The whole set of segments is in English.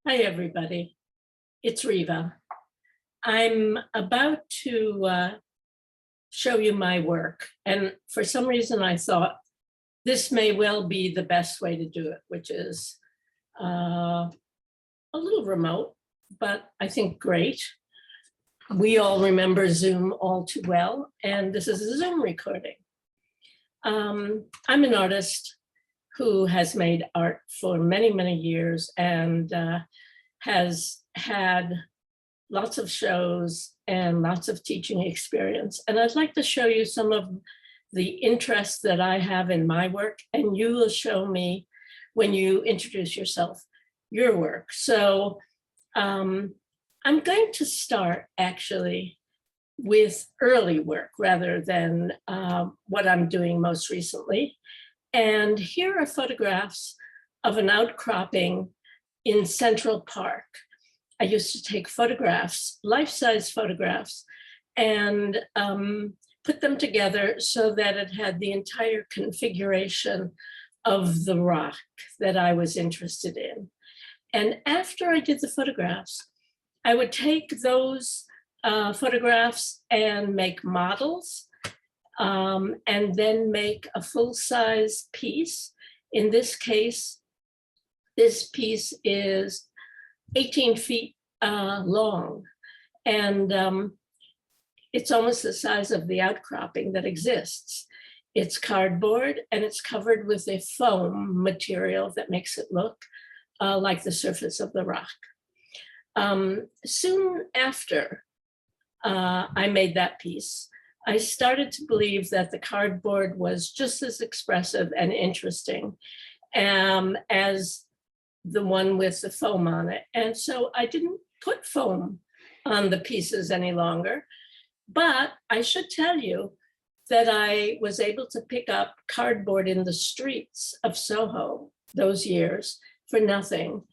Hi, everybody. It's Riva. I'm about to show you my work. And for some reason, I thought this may well be the best way to do it, which is a little remote, but I think great. We all remember Zoom all too well, and this is a Zoom recording. I'm an artist who has made art for many, many years and has had lots of shows and lots of teaching experience. And I'd like to show you some of the interests that I have in my work, and you will show me when you introduce yourself, your work. So I'm going to start actually with early work rather than what I'm doing most recently. And here are photographs of an outcropping in Central Park. I used to take photographs, life-size photographs, and put them together so that it had the entire configuration of the rock that I was interested in. And after I did the photographs, I would take those photographs and make models, and then make a full-size piece. In this case, this piece is 18 feet long, and it's almost the size of the outcropping that exists. It's cardboard, and it's covered with a foam material that makes it look like the surface of the rock. Soon after I made that piece, I started to believe that the cardboard was just as expressive and interesting as the one with the foam on it. And so I didn't put foam on the pieces any longer, but I should tell you that I was able to pick up cardboard in the streets of Soho those years for nothing.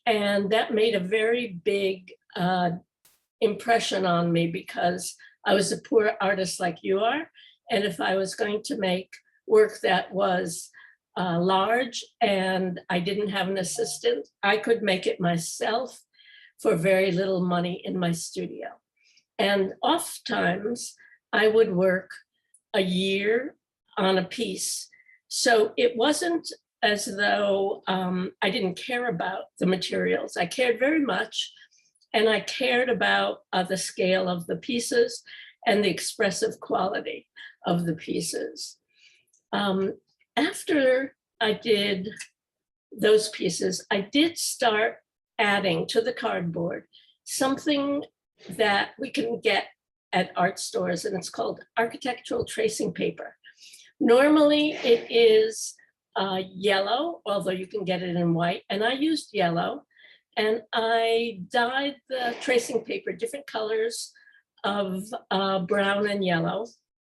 And that made a very big impression on me because I was a poor artist like you are. And if I was going to make work that was large and I didn't have an assistant, I could make it myself for very little money in my studio. And oftentimes I would work a year on a piece. So it wasn't as though I didn't care about the materials. I cared very much. And I cared about the scale of the pieces and the expressive quality of the pieces. After I did those pieces, I did start adding to the cardboard something that we can get at art stores, and it's called architectural tracing paper. Normally it is yellow, although you can get it in white, and I used yellow. And I dyed the tracing paper different colors of brown and yellow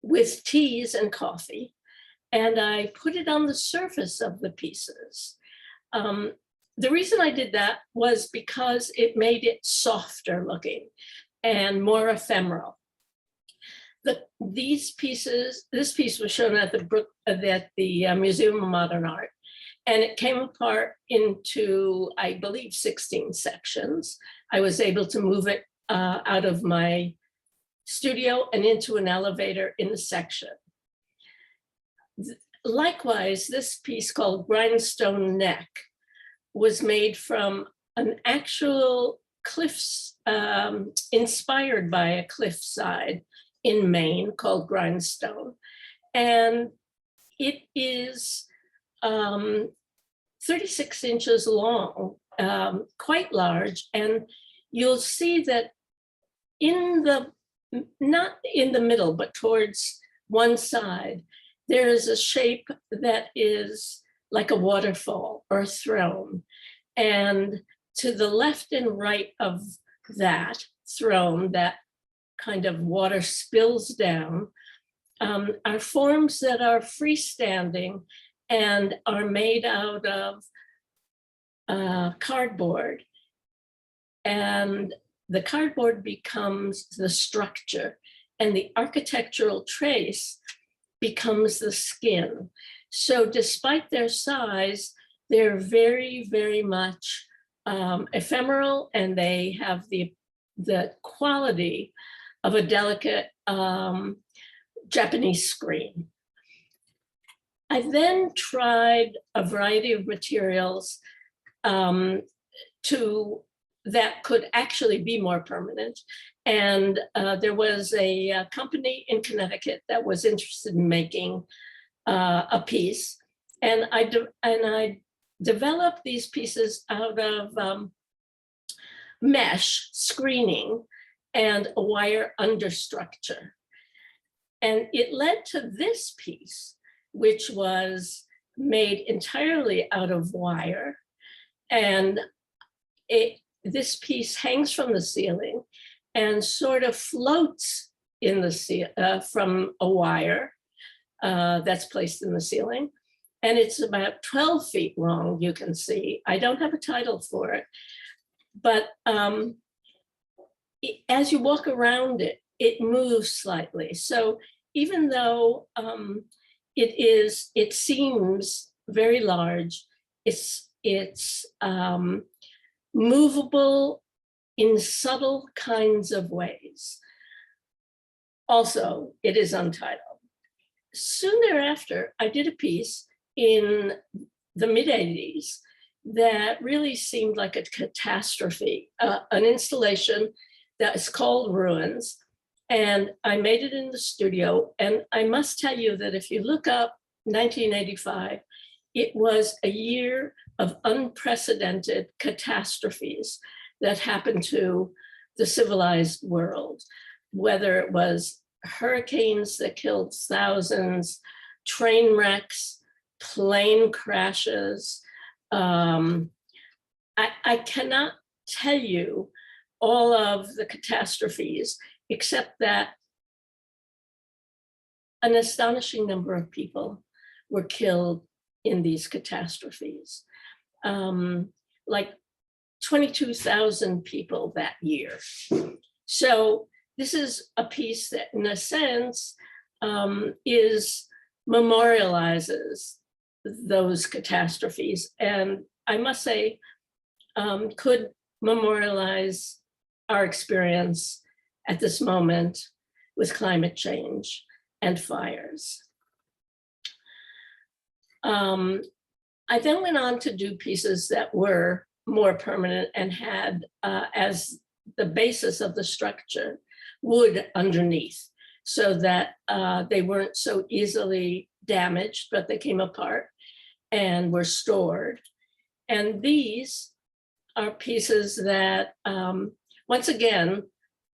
with teas and coffee. And I put it on the surface of the pieces. The reason I did that was because it made it softer looking and more ephemeral. This piece was shown at the Museum of Modern Art. And it came apart into, I believe, 16 sections. I was able to move it out of my studio and into an elevator in the section. Likewise, this piece called Grindstone Neck was made from an actual cliffs, inspired by a cliffside in Maine called Grindstone. And it is 36 inches long, quite large. And you'll see that not in the middle, but towards one side, there is a shape that is like a waterfall or a throne. And to the left and right of that throne, that kind of water spills down, are forms that are freestanding and are made out of cardboard. And the cardboard becomes the structure, and the architectural trace becomes the skin. So despite their size, they're very, very much ephemeral, and they have the quality of a delicate Japanese screen. I then tried a variety of materials that could actually be more permanent. And there was a company in Connecticut that was interested in making a piece. And I developed these pieces out of mesh screening and a wire understructure. And it led to this piece, which was made entirely out of wire. And this piece hangs from the ceiling and sort of floats in the from a wire that's placed in the ceiling. And it's about 12 feet long, you can see. I don't have a title for it, but as you walk around it, it moves slightly. So even though it seems very large, it's movable in subtle kinds of ways. Also, it is untitled. Soon thereafter, I did a piece in the mid-'80s that really seemed like a catastrophe, an installation that is called Ruins. And I made it in the studio. And I must tell you that if you look up 1985, it was a year of unprecedented catastrophes that happened to the civilized world, whether it was hurricanes that killed thousands, train wrecks, plane crashes. I cannot tell you all of the catastrophes, except that an astonishing number of people were killed in these catastrophes. Like 22,000 people that year. So this is a piece that, in a sense, memorializes those catastrophes, and I must say, could memorialize our experience at this moment with climate change and fires. I then went on to do pieces that were more permanent and had as the basis of the structure wood underneath, so that they weren't so easily damaged, but they came apart and were stored. And these are pieces that, once again,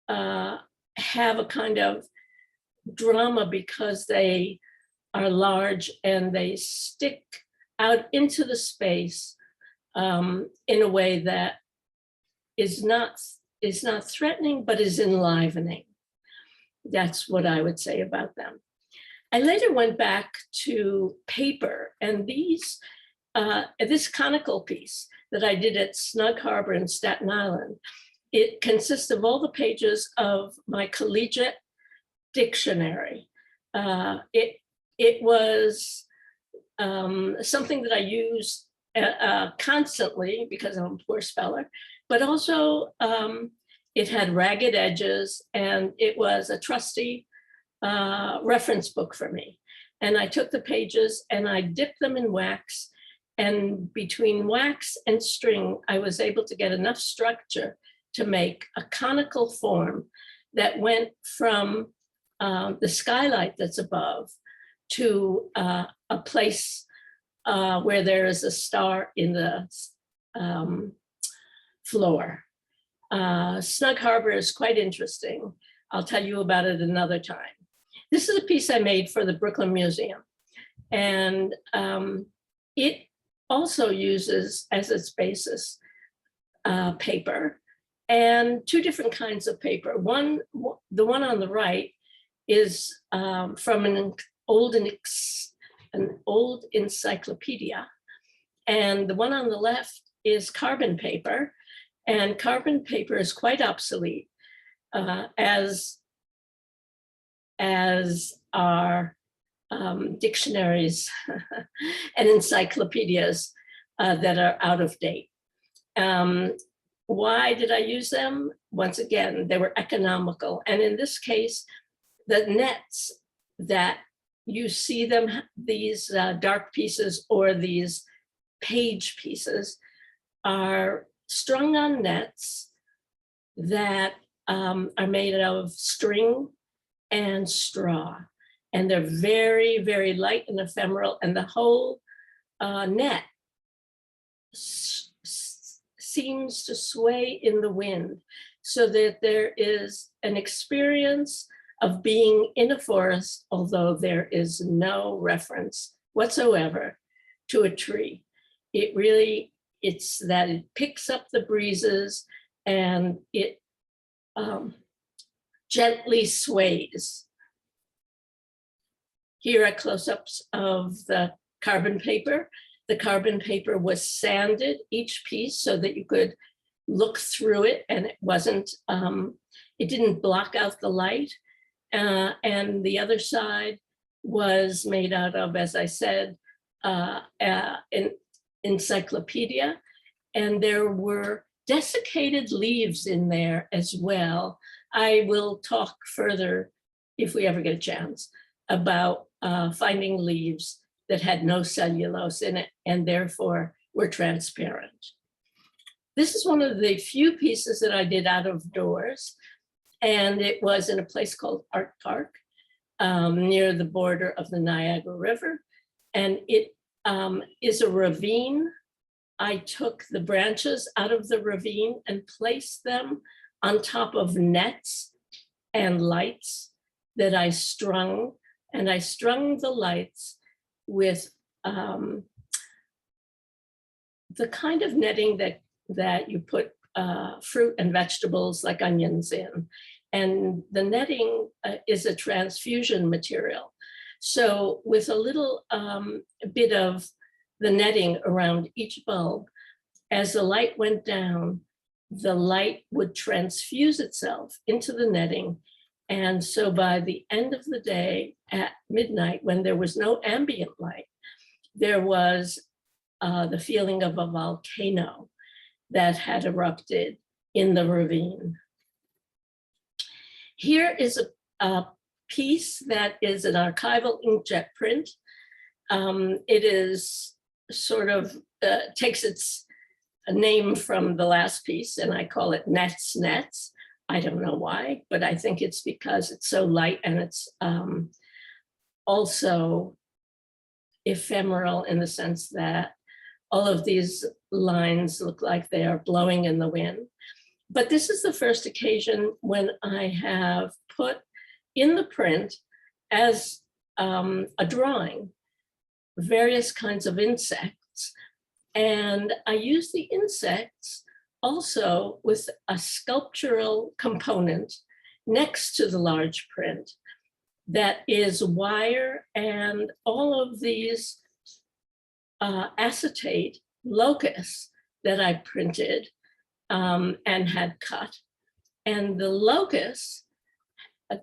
have a kind of drama because they are large and they stick out into the space in a way that is not threatening, but is enlivening. That's what I would say about them. I later went back to paper, and this conical piece that I did at Snug Harbor in Staten Island, it consists of all the pages of my collegiate dictionary. It was something that I used constantly because I'm a poor speller, but also it had ragged edges, and it was a trusty reference book for me. And I took the pages and I dipped them in wax, and between wax and string, I was able to get enough structure to make a conical form that went from the skylight that's above to a place where there is a star in the floor. Snug Harbor is quite interesting. I'll tell you about it another time. This is a piece I made for the Brooklyn Museum. And it also uses as its basis paper, and two different kinds of paper. The one on the right is from an old encyclopedia. And the one on the left is carbon paper. And carbon paper is quite obsolete, as are dictionaries and encyclopedias that are out of date. Why did I use them? Once again, they were economical. And in this case, the nets that you see them, these dark pieces or these page pieces, are strung on nets that are made of string and straw. And they're very, very light and ephemeral. And the whole net seems to sway in the wind, so that there is an experience of being in a forest, although there is no reference whatsoever to a tree. It's that it picks up the breezes and it gently sways. Here are close-ups of the carbon paper. The carbon paper was sanded, each piece, so that you could look through it, and it didn't block out the light. And the other side was made out of, as I said, an encyclopedia. And there were desiccated leaves in there as well. I will talk further, if we ever get a chance, about finding leaves that had no cellulose in it and therefore were transparent. This is one of the few pieces that I did out of doors, and it was in a place called Art Park near the border of the Niagara River. And it is a ravine. I took the branches out of the ravine and placed them on top of nets and lights that I strung, and I strung the lights with the kind of netting that you put fruit and vegetables like onions in. And the netting is a transfusion material. So with a little bit of the netting around each bulb, as the light went down, the light would transfuse itself into the netting. And so by the end of the day at midnight, when there was no ambient light, there was the feeling of a volcano that had erupted in the ravine. Here is a piece that is an archival inkjet print. It is sort of, takes its name from the last piece, and I call it Nets Nets. I don't know why, but I think it's because it's so light and it's also ephemeral in the sense that all of these lines look like they are blowing in the wind. But this is the first occasion when I have put in the print as a drawing various kinds of insects. And I use the insects also with a sculptural component next to the large print that is wire and all of these acetate locusts that I printed and had cut. And the locusts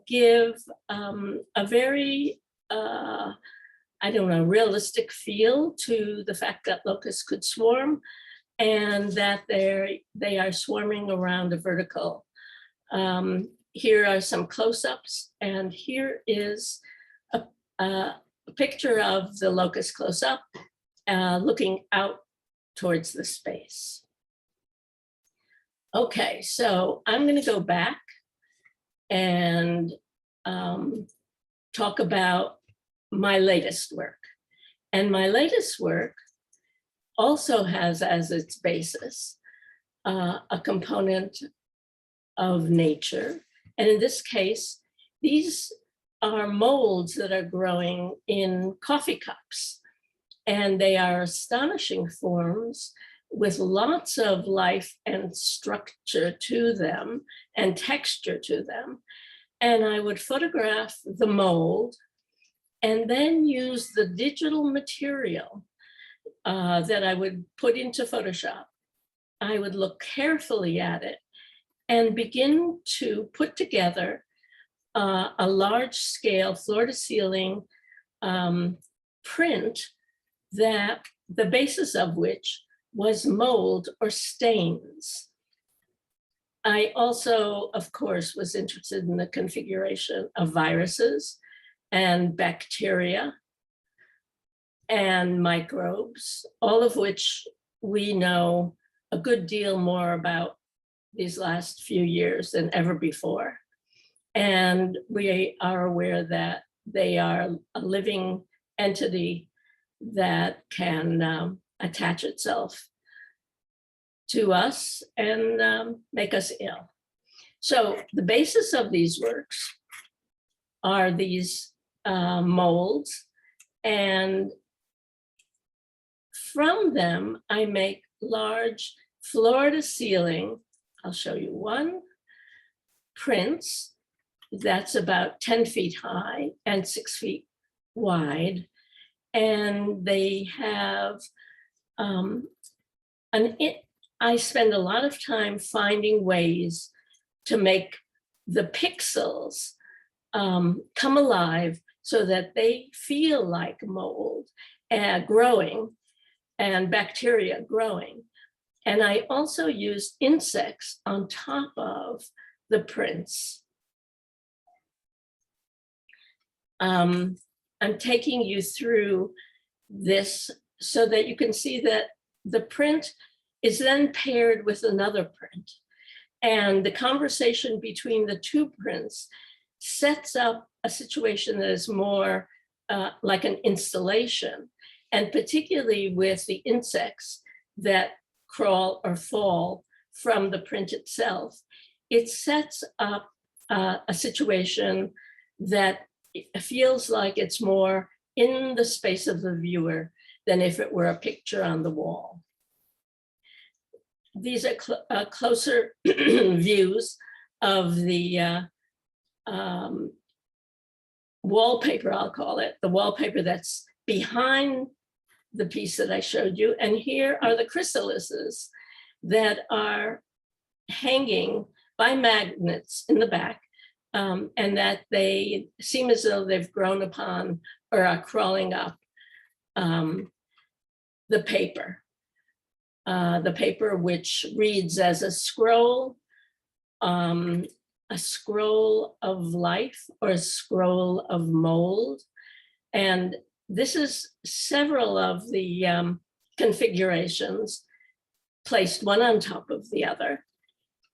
give a very, I don't know, realistic feel to the fact that locusts could swarm and that they are swarming around a vertical. Here are some close-ups, and here is a picture of the locust close-up looking out towards the space. Okay, so I'm going to go back and talk about my latest work. And my latest work also has as its basis a component of nature. And in this case, these are molds that are growing in coffee cups. And they are astonishing forms with lots of life and structure to them and texture to them. And I would photograph the mold and then use the digital material that I would put into Photoshop. I would look carefully at it and begin to put together a large scale floor to ceiling print that the basis of which was mold or stains. I also, of course, was interested in the configuration of viruses and bacteria and microbes, all of which we know a good deal more about these last few years than ever before. And we are aware that they are a living entity that can attach itself to us and make us ill. So the basis of these works are these molds, and from them I make large floor-to-ceiling, I'll show you one, prints that's about 10 feet high and 6 feet wide. And they have I spend a lot of time finding ways to make the pixels come alive so that they feel like mold growing and bacteria growing. And I also use insects on top of the prints. I'm taking you through this so that you can see that the print is then paired with another print. And the conversation between the two prints sets up a situation that is more like an installation, and particularly with the insects that crawl or fall from the print itself, it sets up a situation that feels like it's more in the space of the viewer than if it were a picture on the wall. These are closer views of the wallpaper, I'll call it, the wallpaper that's behind the piece that I showed you. And here are the chrysalises that are hanging by magnets in the back, and that they seem as though they've grown upon or are crawling up the paper. The paper, which reads as a scroll of life or a scroll of mold. And this is several of the configurations placed one on top of the other.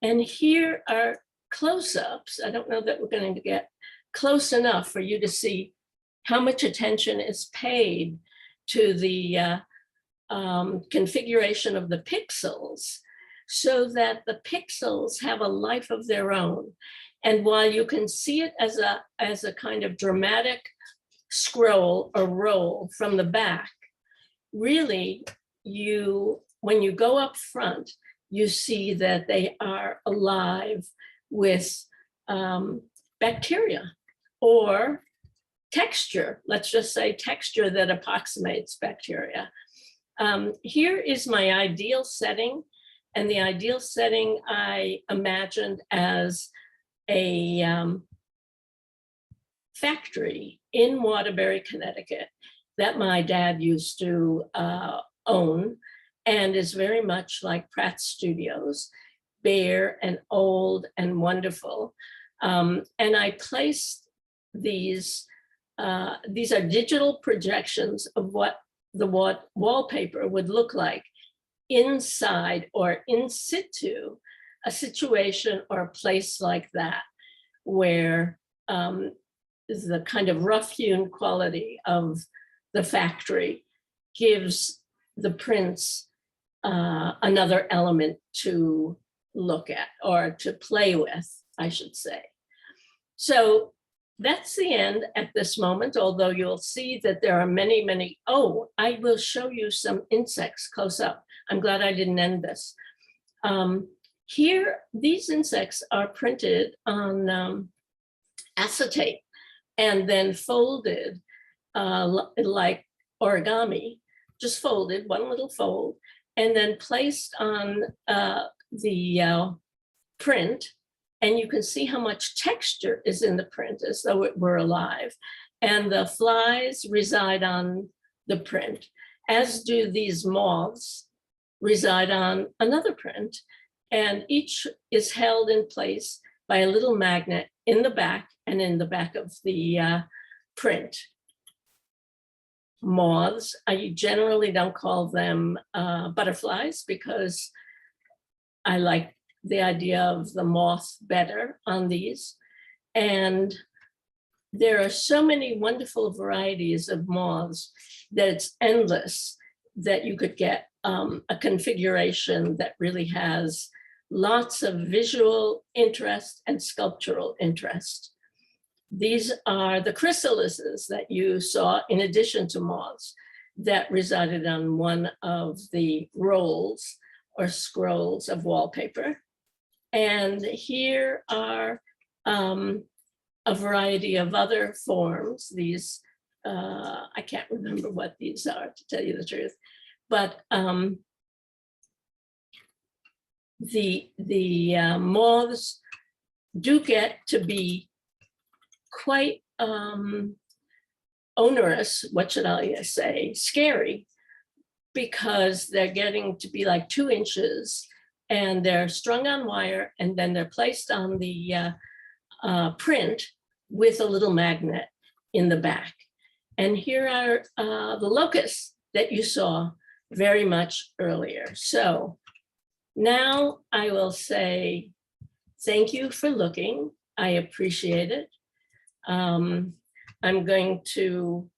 And here are close-ups. I don't know that we're going to get close enough for you to see how much attention is paid to the configuration of the pixels, so that the pixels have a life of their own. And while you can see it as a kind of dramatic scroll or roll from the back, really, when you go up front, you see that they are alive with bacteria or texture, let's just say texture that approximates bacteria. Here is my ideal setting, and the ideal setting I imagined as a factory in Waterbury, Connecticut, that my dad used to own, and is very much like Pratt Studios, bare and old and wonderful. And I placed these are digital projections of what the wallpaper would look like inside or in situ a situation or a place like that, where the kind of rough-hewn quality of the factory gives the prints another element to look at, or to play with, I should say. So that's the end at this moment, although you'll see that there are many, many. Oh, I will show you some insects close up. I'm glad I didn't end this. Here, these insects are printed on acetate and then folded like origami, just folded, one little fold, and then placed on the print. And you can see how much texture is in the print, as though it were alive. And the flies reside on the print, as do these moths reside on another print, and each is held in place by a little magnet in the back and in the back of the print. Moths, I generally don't call them butterflies because I like the idea of the moth better on these. And there are so many wonderful varieties of moths that it's endless, that you could get a configuration that really has lots of visual interest and sculptural interest. These are the chrysalises that you saw in addition to moths that resided on one of the rolls or scrolls of wallpaper. And here are a variety of other forms. These, I can't remember what these are, to tell you the truth, but the moths do get to be quite onerous, what should I say, scary, because they're getting to be like 2 inches and they're strung on wire and then they're placed on the print with a little magnet in the back. And here are the locusts that you saw very much earlier. So now I will say thank you for looking. I appreciate it. I'm going to